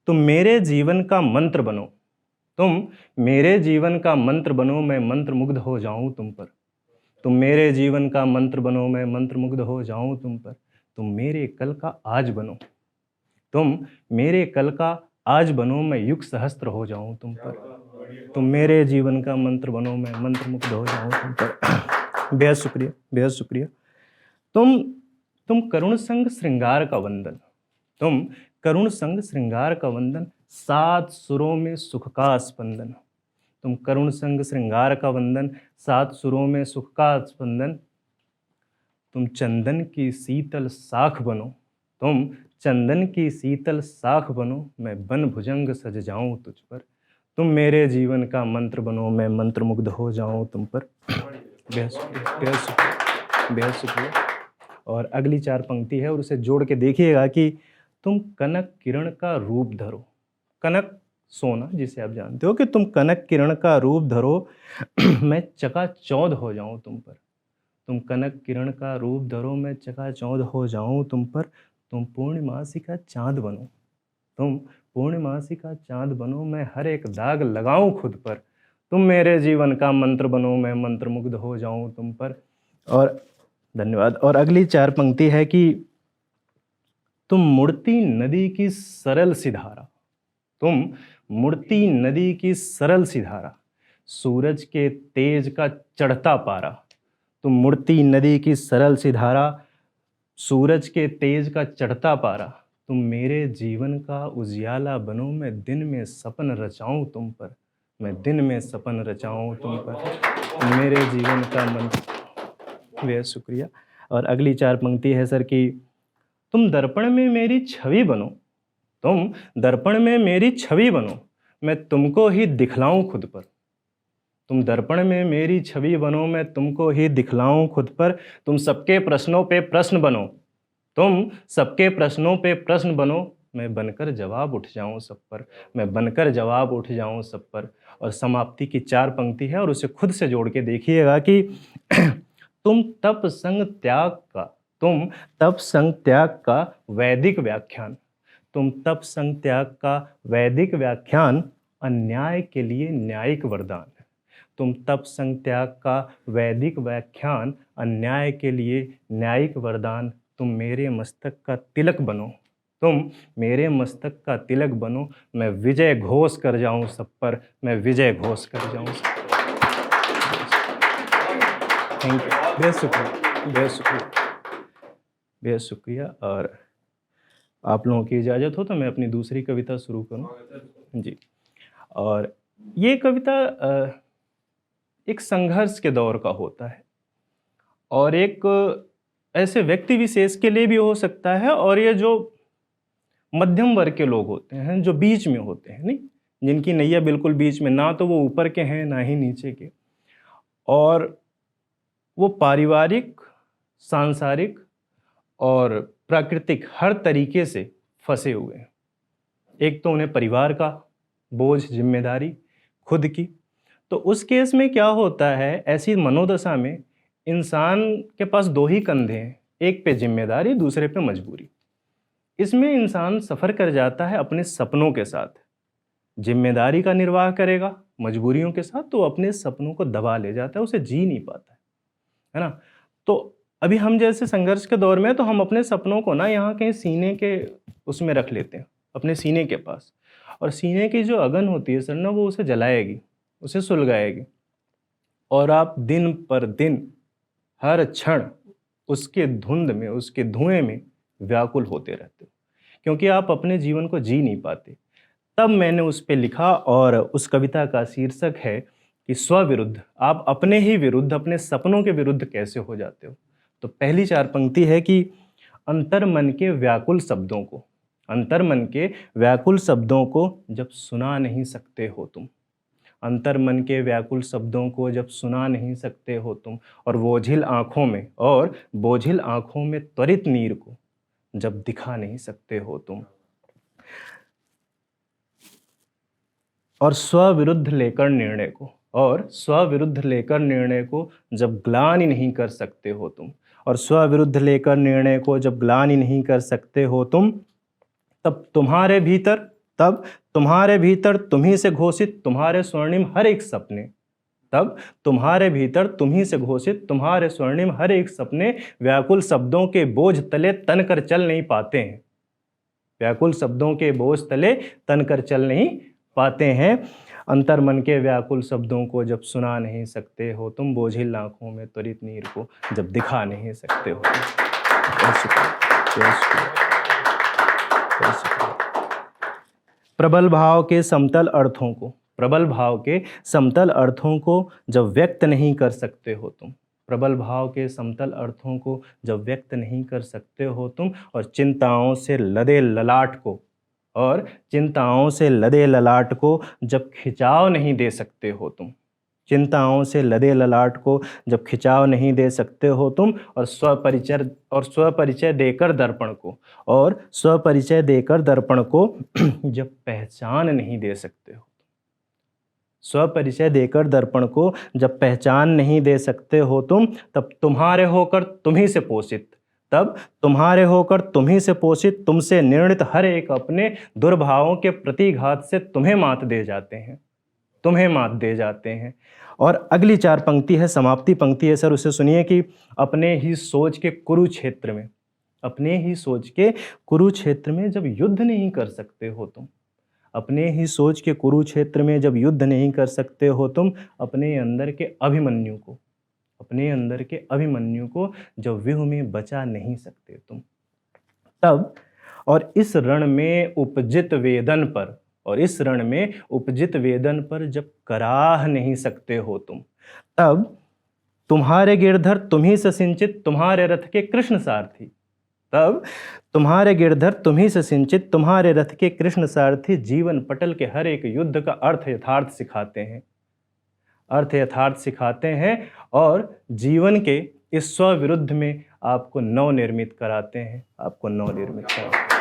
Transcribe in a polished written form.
तुम मेरे जीवन का मंत्र बनो, तुम मेरे जीवन का मंत्र बनो, मैं मंत्रमुग्ध हो जाऊं तुम पर। तुम मेरे जीवन का मंत्र बनो, मैं मंत्रमुग्ध हो जाऊं तुम पर। तुम मेरे कल का आज बनो, तुम मेरे कल का आज बनो, मैं युग सहस्त्र हो जाऊं तुम पर। तुम मेरे जीवन का मंत्र बनो, मैं मंत्रमुग्ध हो जाऊं तुम पर। बेहद शुक्रिया, बेहद शुक्रिया। तुम तुम करुण संग श्रृंगार का वंदन, तुम करुण संग श्रृंगार का वंदन, सात सुरों में सुख का स्पंदन। तुम करुण संग श्रृंगार का वंदन, सात सुरों में सुख का स्पंदन। तुम चंदन की शीतल साख बनो, तुम चंदन की शीतल साख बनो, मैं बन भुजंग सज जाऊं तुझ पर। तुम मेरे जीवन का मंत्र बनो, मैं मंत्रमुग्ध हो जाऊं तुम पर। बेहद शुक्रिया, बेहद शुक्रिया, बेहद शुक्रिया। और अगली चार पंक्ति है और उसे जोड़ के देखिएगा कि तुम कनक किरण का रूप धरो, कनक सोना जिसे आप जानते हो कि तुम कनक किरण का रूप धरो, मैं चकाचौंध हो जाऊं तुम पर। तुम कनक किरण का रूप धरो, मैं चकाचौंध हो जाऊं तुम पर। तुम पूर्णिमासी का चांद बनो, तुम पूर्णिमासी का चांद बनो, मैं हर एक दाग लगाऊं खुद पर। तुम मेरे जीवन का मंत्र बनो, मैं मंत्रमुग्ध हो जाऊं तुम पर। और धन्यवाद। और अगली चार पंक्ति है कि तुम मुड़ती नदी की सरल सी धारा, तुम मुड़ती नदी की सरल सी धारा, सूरज के तेज का चढ़ता पारा। तुम मुड़ती नदी की सरल सी धारा, सूरज के तेज का चढ़ता पारा। तुम मेरे जीवन का उजियाला बनो, मैं दिन में सपन रचाऊं तुम पर। मैं दिन में सपन रचाऊं तुम पर। मेरे जीवन का मंत्र। बेहद शुक्रिया। और अगली चार पंक्ति है सर कि तुम दर्पण में मेरी छवि बनो, तुम दर्पण में मेरी छवि बनो, मैं तुमको ही दिखलाऊं खुद पर। तुम दर्पण में मेरी छवि बनो, मैं तुमको ही दिखलाऊं खुद पर। तुम सबके प्रश्नों पे प्रश्न बनो, तुम सबके प्रश्नों पे प्रश्न बनो, मैं बनकर जवाब उठ जाऊं सब पर। मैं बनकर जवाब उठ जाऊं सब पर। और समाप्ति की चार पंक्ति है और उसे खुद से जोड़ के देखिएगा कि तुम तप संग त्याग का, तुम तप संग त्याग का वैदिक व्याख्यान, तुम तप संग त्याग का वैदिक व्याख्यान, अन्याय के लिए न्यायिक वरदान। तुम तप संग त्याग का वैदिक व्याख्यान, अन्याय के लिए न्यायिक वरदान। तुम मेरे मस्तक का तिलक बनो, तुम मेरे मस्तक का तिलक बनो, मैं विजय घोष कर जाऊं सब पर। मैं विजय घोष कर जाऊं सब पर। थैंक यू, बेहद शुक्रिया, बेहद शुक्रिया, बेहद शुक्रिया। और आप लोगों की इजाज़त हो तो मैं अपनी दूसरी कविता शुरू करूं जी। और ये कविता एक संघर्ष के दौर का होता है और एक ऐसे व्यक्ति विशेष के लिए भी हो सकता है, और ये जो मध्यम वर्ग के लोग होते हैं, जो बीच में होते हैं, नहीं, जिनकी नैया बिल्कुल बीच में, ना तो वो ऊपर के हैं ना ही नीचे के, और वो पारिवारिक, सांसारिक और प्राकृतिक हर तरीके से फंसे हुए हैं। एक तो उन्हें परिवार का बोझ, जिम्मेदारी खुद की। तो उस केस में क्या होता है, ऐसी मनोदशा में इंसान के पास दो ही कंधे हैं, एक पे जिम्मेदारी, दूसरे पे मजबूरी। इसमें इंसान सफ़र कर जाता है अपने सपनों के साथ। जिम्मेदारी का निर्वाह करेगा मजबूरियों के साथ तो अपने सपनों को दबा ले जाता है, उसे जी नहीं पाता है ना। तो अभी हम जैसे संघर्ष के दौर में, तो हम अपने सपनों को ना यहाँ कहीं सीने के उसमें रख लेते हैं, अपने सीने के पास, और सीने की जो अगन होती है सर ना, वो उसे जलाएगी, उसे सुलगाएगी, और आप दिन पर दिन हर क्षण उसके धुंध में, उसके धुएं में व्याकुल होते रहते हो, क्योंकि आप अपने जीवन को जी नहीं पाते। तब मैंने उस पर लिखा और उस कविता का शीर्षक है कि स्वविरुद्ध, आप अपने ही विरुद्ध, अपने सपनों के विरुद्ध कैसे हो जाते हो। तो पहली चार पंक्ति है कि अंतर्मन के व्याकुल शब्दों को, अंतर्मन के व्याकुल शब्दों को जब सुना नहीं सकते हो तुम, अंतर्मन के व्याकुल शब्दों को जब सुना नहीं सकते हो तुम, और बोझिल आँखों में, और बोझिल आँखों में त्वरित नीर को जब दिखा नहीं सकते हो तुम, और स्वविरुद्ध लेकर निर्णय को, और स्वविरुद्ध लेकर निर्णय को जब ग्लानि नहीं कर सकते हो तुम, और स्वविरुद्ध लेकर निर्णय को जब ग्लानि नहीं कर सकते हो तुम, तब तुम्हारे भीतर तब तुम्हारे भीतर तुम्ही से घोषित तुम्हारे स्वर्णिम हर एक सपने, तब तुम्हारे भीतर तुम्ही से घोषित तुम्हारे स्वर्णिम हर एक सपने व्याकुल शब्दों के बोझ तले तन कर चल नहीं पाते हैं, व्याकुल शब्दों के बोझ तले तन कर चल नहीं पाते हैं। अंतर मन के व्याकुल शब्दों को जब सुना नहीं सकते हो तुम, बोझिल आंखों में त्वरित नीर को जब दिखा नहीं सकते हो प्रबल भाव के समतल अर्थों को, प्रबल भाव के समतल अर्थों को जब व्यक्त नहीं कर सकते हो तुम, प्रबल भाव के समतल अर्थों को जब व्यक्त नहीं कर सकते हो तुम, और चिंताओं से लदे ललाट को, और चिंताओं से लदे ललाट को जब खिंचाव नहीं दे सकते हो तुम, चिंताओं से लदे ललाट को जब खिंचाव नहीं दे सकते हो तुम, और स्वपरिचय देकर दर्पण को, और स्वपरिचय देकर दर्पण को जब पहचान नहीं दे सकते हो, स्वपरिचय देकर दर्पण को जब पहचान नहीं दे सकते हो तुम, तब तुम्हारे होकर तुम्ही से पोषित, तब तुम्हारे होकर तुम्ही से पोषित तुमसे निर्णित हर एक अपने दुर्भावों के प्रतिघात से तुम्हें मात दे जाते हैं, तुम्हें मात दे जाते हैं। और अगली 4 पंक्ति है, समाप्ति पंक्ति है सर, उसे सुनिए कि अपने ही सोच के कुरुक्षेत्र में, अपने ही सोच के कुरुक्षेत्र में जब युद्ध नहीं कर सकते हो तुम, अपने ही सोच के कुरुक्षेत्र में जब युद्ध नहीं कर सकते हो तुम, अपने अंदर के अभिमन्यु को, अपने अंदर के अभिमन्यु को जब व्यूह में बचा नहीं सकते तुम, तब और इस रण में उपजित वेदन पर, और इस रण में उपजित वेदन पर जब कराह नहीं सकते हो तुम, तब तुम्हारे गिरधर तुम्ही से सिंचित तुम्हारे रथ के कृष्ण सारथी, तब तुम्हारे गिरधर तुम्ही से सिंचित तुम्हारे रथ के कृष्ण सारथी जीवन पटल के हर एक युद्ध का अर्थ यथार्थ सिखाते हैं, अर्थ यथार्थ सिखाते हैं, और जीवन के इस स्वविरुद्ध में आपको नवनिर्मित कराते हैं, आपको नवनिर्मित कराते हैं।